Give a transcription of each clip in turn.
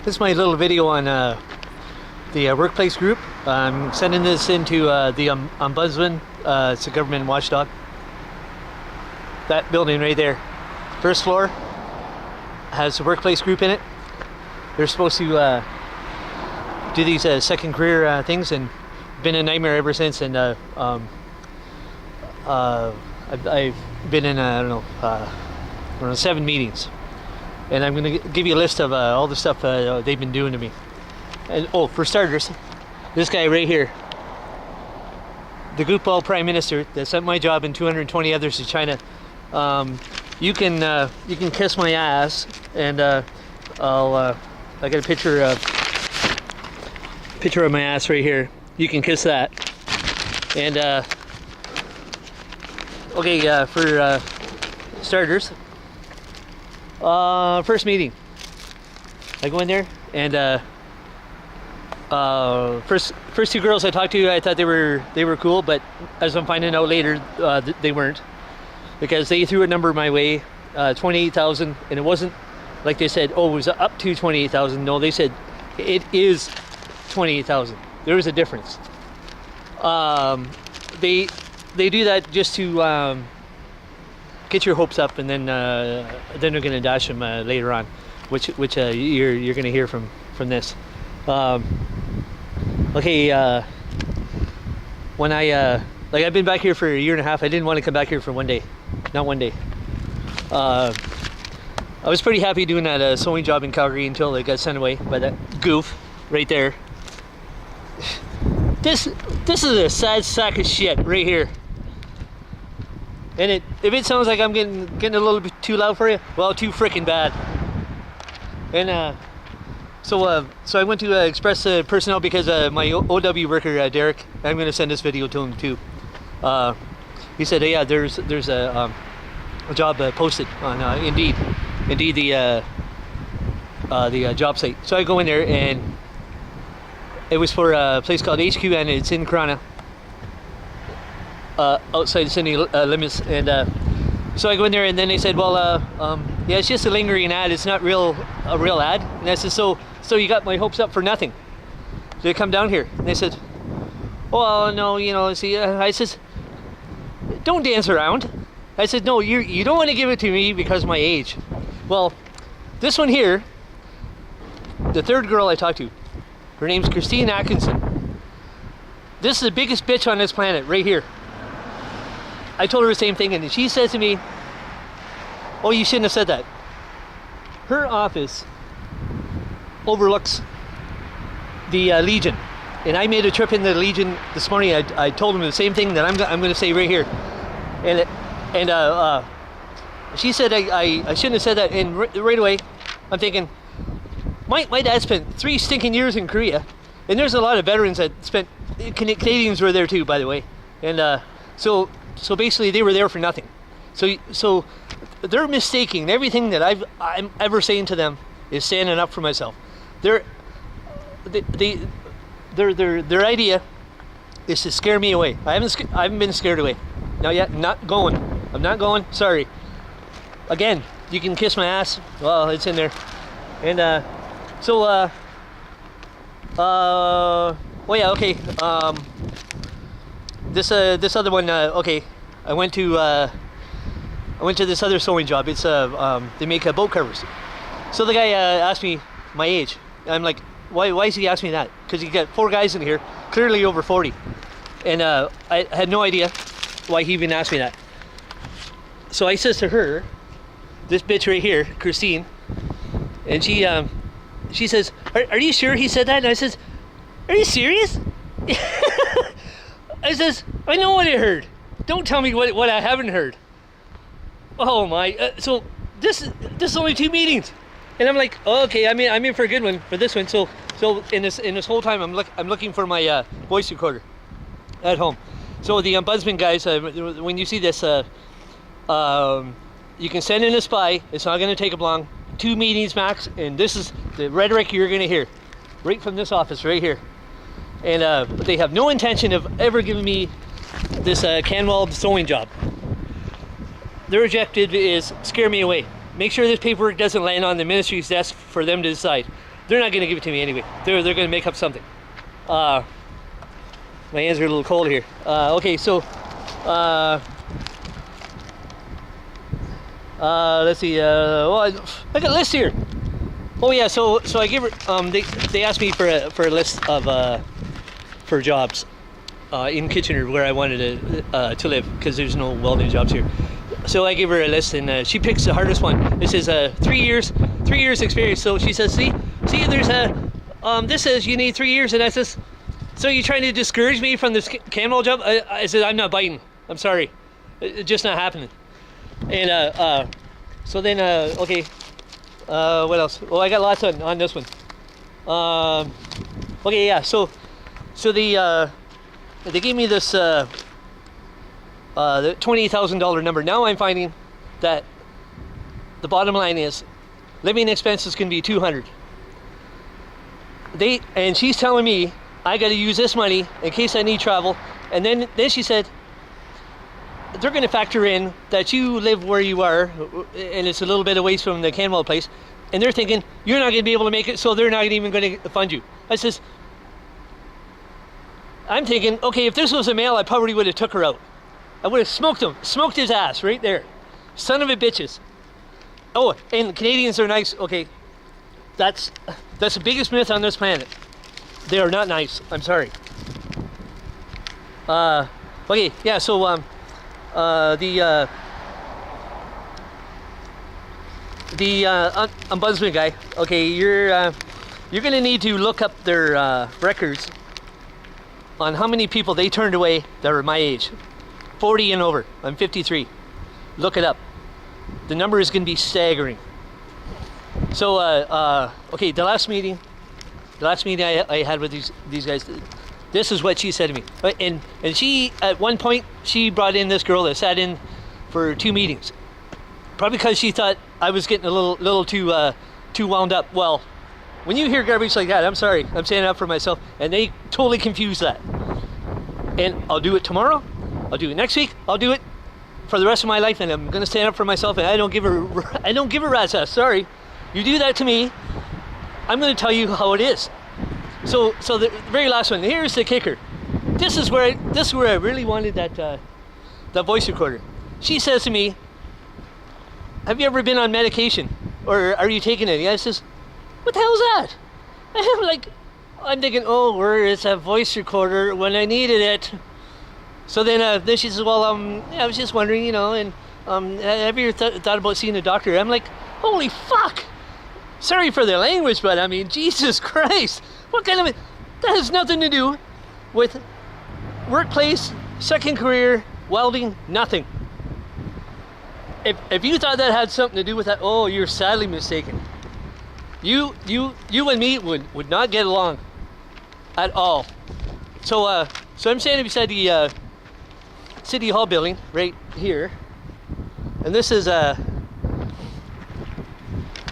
This is my little video on the workplace group. I'm sending this into the Ombudsman. It's a government watchdog. That building right there, first floor, has a workplace group in it. They're supposed to do these second career things, and been a nightmare ever since. And I've been in I don't know 7 meetings, and I'm going to give you a list of all the stuff they've been doing to me. And for starters, this guy right here, the goofball prime minister that sent my job and 220 others to China. You can kiss my ass, and I got a picture of my ass right here. You can kiss that. And okay, for starters, first meeting, I go in there, and first 2 girls I talked to, I thought they were cool, but as I'm finding out later, they weren't, because they threw a number my way, 28,000, and it wasn't like they said, oh, it was up to 28,000. No, they said it is 28,000. There was a difference. They do that just to get your hopes up, and then they're going to dash them later on, which you're going to hear from this. Okay, when I've been back here for a year and a half. I didn't want to come back here for one day, not one day. I was pretty happy doing that sewing job in Calgary until it got sent away by that goof right there. This is a sad sack of shit right here. And if it sounds like I'm getting a little bit too loud for you, well, too freaking bad. And so I went to Express Personnel because my OW worker Derek, I'm going to send this video to him too. He said, hey, yeah, there's a job posted on Indeed the job site. So I go in there, and it was for a place called HQ, and it's in Corona, outside the city limits. And so I go in there, and then they said, well, yeah, it's just a lingering ad. It's not a real ad. And I said, so you got my hopes up for nothing. So they come down here, and they said, well, no, see, I says, don't dance around. I said, no, you don't want to give it to me because of my age. Well, this one here, the 3rd girl I talked to, her name's Christine Atkinson. This is the biggest bitch on this planet, right here. I told her the same thing, and she says to me, oh, you shouldn't have said that. Her office overlooks the Legion, and I made a trip into the Legion this morning. I told them the same thing that I'm going to say right here, and she said I shouldn't have said that. And right away, I'm thinking, my dad spent 3 stinking years in Korea, and there's a lot of veterans that spent. Canadians were there too, by the way, and so basically they were there for nothing. So they're mistaking everything that I'm ever saying to them is standing up for myself. Their idea is to scare me away. I haven't been scared away. Not yet. Not going. I'm not going. Sorry. Again, you can kiss my ass. Well, it's in there. And well, yeah, okay. This other one. Okay, I went to this other sewing job. It's they make boat covers. So the guy asked me my age. I'm like, why is he asking me that? Because you got 4 guys in here, clearly over 40, and I had no idea why he even asked me that. So I says to her, this bitch right here, Christine, and she says, are you sure he said that? And I says, are you serious? I says, I know what I heard. Don't tell me what I haven't heard. Oh my! So this is only 2 meetings, and I'm like, oh, okay, I'm in for a good one for this one. So in this whole time, I'm looking for my voice recorder at home. So the ombudsman guys, when you see this, you can send in a spy. It's not going to take up long. 2 meetings max, and this is the rhetoric you're going to hear right from this office right here. And but they have no intention of ever giving me this Canwald sewing job. Their objective is scare me away. Make sure this paperwork doesn't land on the ministry's desk for them to decide. they're not going to give it to me anyway. They're going to make up something. My hands are a little cold here. Okay, so let's see. Well, I got a list here. Oh yeah, so I gave her. They asked me for a list of for jobs in Kitchener where I wanted to live, because there's no welding jobs here. So I gave her a list, and she picks the hardest one. It says 3 years experience. So she says, see, there's this says you need 3 years, and I says, so you're trying to discourage me from this camo job? I said, I'm not biting. I'm sorry, it's just not happening. And so then okay, what else? Well, I got lots on this one. Okay, yeah. So they gave me this the $20,000 number. Now I'm finding that the bottom line is living expenses can be $200. And she's telling me I got to use this money in case I need travel. And then she said they're going to factor in that you live where you are, and it's a little bit away from the Canwell place, and they're thinking you're not going to be able to make it, so they're not even going to fund you. I'm thinking, okay, if this was a male, I probably would have took her out. I would have smoked his ass right there. Son of a bitches. Oh, and Canadians are nice. Okay, that's the biggest myth on this planet. They are not nice. I'm sorry. Okay, yeah. So the ombudsman guy. Okay, you're gonna need to look up their records on how many people they turned away that were my age, 40 and over. I'm 53. Look it up. The number is going to be staggering. So, okay, the last meeting I had with these guys, this is what she said to me. And she, at one point, she brought in this girl that sat in for 2 meetings, probably because she thought I was getting a little too wound up. Well, when you hear garbage like that, I'm sorry, I'm standing up for myself, and they totally confuse that. And I'll do it tomorrow, I'll do it next week, I'll do it for the rest of my life, and I'm going to stand up for myself, and I don't give a rat's ass. Sorry, you do that to me, I'm going to tell you how it is. So the very last one, here's the kicker. This is where I really wanted that voice recorder. She says to me, have you ever been on medication, or are you taking it? I says, what the hell is that? I'm thinking, oh, where is that voice recorder when I needed it? So then she says, well, yeah, I was just wondering, you know, and have you ever thought about seeing a doctor? I'm like, holy fuck! Sorry for the language, but I mean, Jesus Christ! What kind of that has nothing to do with workplace, second career, welding, nothing. If you thought that had something to do with that, oh, you're sadly mistaken. You and me would not get along at all. So I'm standing beside the City Hall building right here, and this is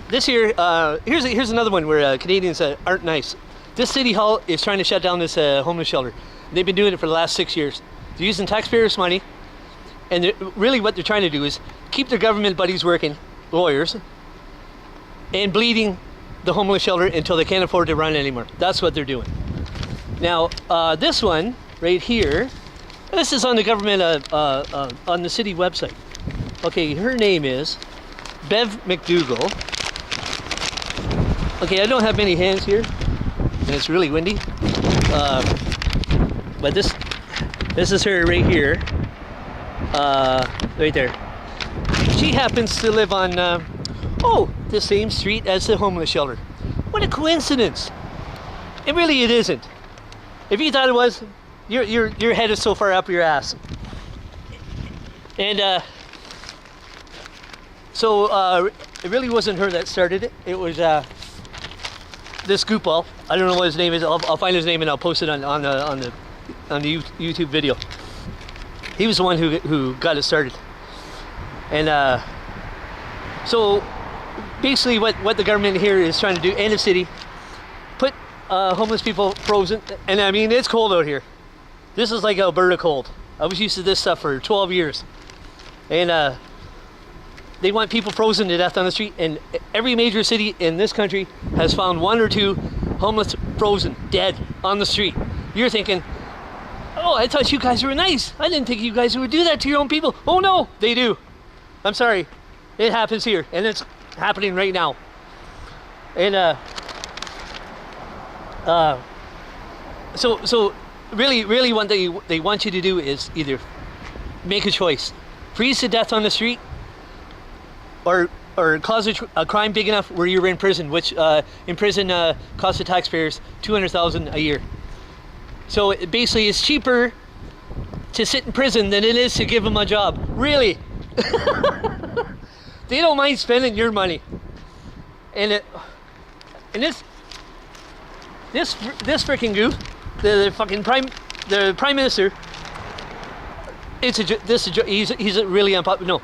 here's another one where Canadians aren't nice. This City Hall is trying to shut down this homeless shelter. They've been doing it for the last 6 years. They're using taxpayers' money, and really what they're trying to do is keep their government buddies working, lawyers, and bleeding the homeless shelter until they can't afford to run anymore. That's what they're doing. Now, this one right here, this is on the government, on the city website. Okay, her name is Bev McDougall. Okay, I don't have many hands here, and it's really windy. But this is her right here, right there. She happens to live on, the same street as the homeless shelter. What a coincidence! It isn't. If you thought it was, your head is so far up your ass. And so it really wasn't her that started it. It was this goopball. I don't know what his name is. I'll find his name and I'll post it on the YouTube video. He was the one who got it started. And so basically what the government here is trying to do, and the city, put homeless people frozen. And I mean, it's cold out here. This is like Alberta cold. I was used to this stuff for 12 years. And they want people frozen to death on the street, and every major city in this country has found 1 or 2 homeless frozen dead on the street. You're thinking, oh, I thought you guys were nice. I didn't think you guys would do that to your own people. Oh no, they do. I'm sorry, it happens here, and it's happening right now. And so really what they want you to do is either make a choice: freeze to death on the street, or cause a crime big enough where you're in prison, which in prison costs the taxpayers $200,000 a year. So basically, it's cheaper to sit in prison than it is to give them a job. Really, they don't mind spending your money. And this freaking goof, the prime minister. He's a really unpopular. No.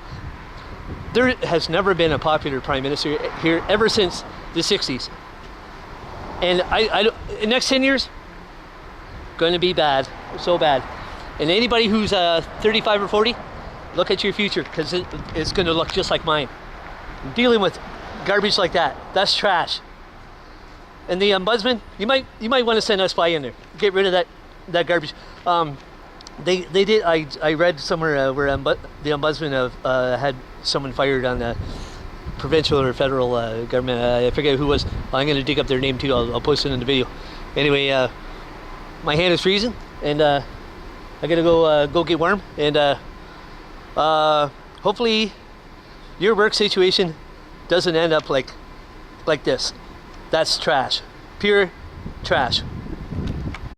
There has never been a popular prime minister here ever since the 60s. And the next 10 years, going to be bad, so bad. And anybody who's 35 or 40, look at your future, because it's going to look just like mine. Dealing with garbage like that, that's trash. And the ombudsman, you might want to send us by in there, get rid of that garbage. They did. I read somewhere where the ombudsman had someone fired on the provincial or federal government. I forget who it was. I'm going to dig up their name too. I'll post it in the video. Anyway, my hand is freezing, and I got to go get warm. And hopefully, your work situation doesn't end up like this. That's trash. Pure trash.